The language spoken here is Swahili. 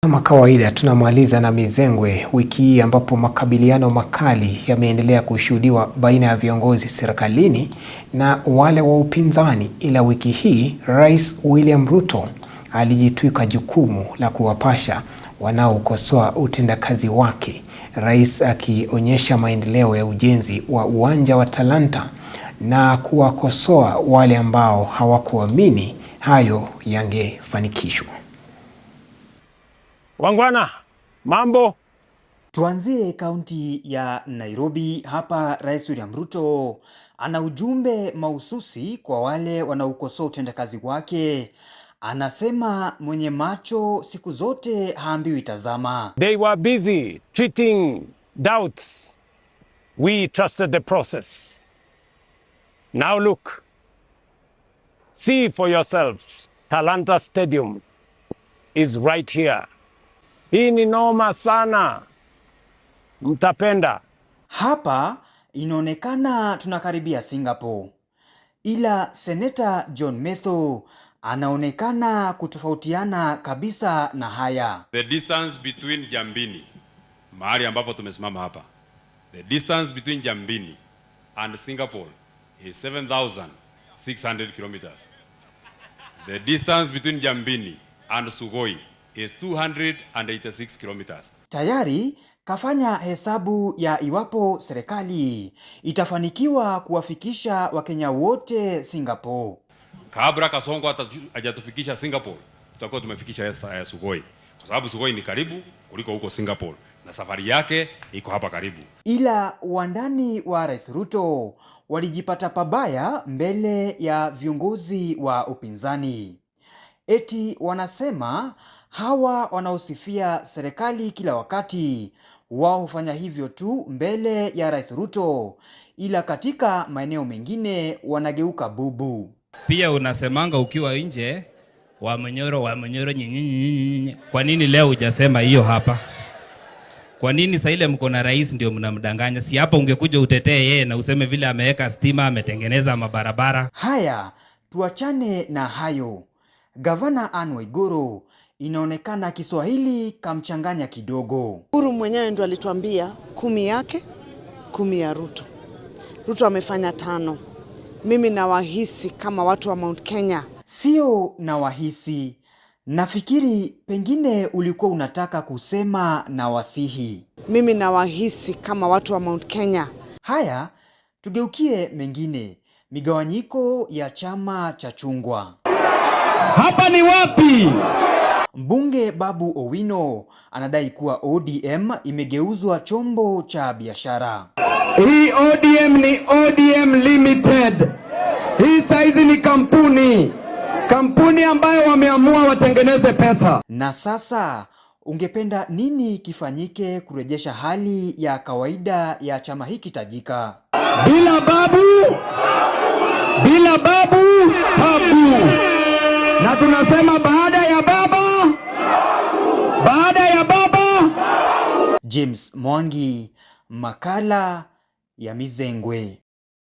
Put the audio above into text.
Kama kawaida tunamaliza na mizengwe wiki hii ambapo makabiliano makali yameendelea kushuhudiwa baina ya viongozi serikalini na wale wa upinzani, ila wiki hii Rais William Ruto alijitwika jukumu la kuwapasha wanaokosoa utendakazi wake, rais akionyesha maendeleo ya ujenzi wa uwanja wa Talanta na kuwakosoa wale ambao hawakuamini hayo yangefanikishwa. Wangwana, mambo. Tuanzie kaunti ya Nairobi. Hapa Rais William Ruto ana ujumbe mahususi kwa wale wanaokosoa utendakazi wake. Anasema mwenye macho siku zote haambiwi tazama. They were busy treating doubts. We trusted the process. Now look, see for yourselves. Talanta Stadium is right here. Hii ni noma sana, mtapenda. Hapa inaonekana tunakaribia Singapore, ila Seneta John Methu anaonekana kutofautiana kabisa na haya. The distance between Jambini, mahali ambapo tumesimama hapa, the distance between Jambini and Singapore is 7,600 kilometers. The distance between Jambini and Sugoi is 286 kilometers. Tayari kafanya hesabu ya iwapo serikali itafanikiwa kuwafikisha Wakenya wote Singapore. Kabla Kasongo hajatufikisha Singapore, tutakuwa tumefikisha Sugoi, kwa sababu Sugoi ni karibu kuliko huko Singapore na safari yake iko hapa karibu. Ila wandani wa Rais Ruto walijipata pabaya mbele ya viongozi wa upinzani. Eti wanasema hawa wanaosifia serikali kila wakati wao hufanya hivyo tu mbele ya Rais Ruto, ila katika maeneo mengine wanageuka bubu. Pia unasemanga ukiwa nje wa mnyoro nyinyi. Kwa nini leo hujasema hiyo hapa? Kwa nini saa ile mko na rais ndio mnamdanganya? Si hapa ungekuja utetee yeye na useme vile ameweka stima, ametengeneza mabarabara. Haya, tuachane na hayo. Gavana Anne Waiguru inaonekana Kiswahili kamchanganya kidogo. Uhuru mwenyewe ndo alituambia 10 yake 10 ya Ruto. Ruto amefanya 5. Mimi nawahisi kama watu wa Mount Kenya. Sio nawahisi. Nafikiri pengine ulikuwa unataka kusema na wasihi. Mimi nawahisi kama watu wa Mount Kenya. Haya, tugeukie mengine. Migawanyiko ya chama cha chungwa. Hapa ni wapi? Mbunge Babu Owino anadai kuwa ODM imegeuzwa chombo cha biashara. Hii ODM ni ODM Limited. Hii saizi ni kampuni ambayo wameamua watengeneze pesa. Na sasa ungependa nini kifanyike kurejesha hali ya kawaida ya chama hiki tajika? Bila babu, babu. Na tunasema baada ya baba. James Mwangi, makala ya Mizengwe.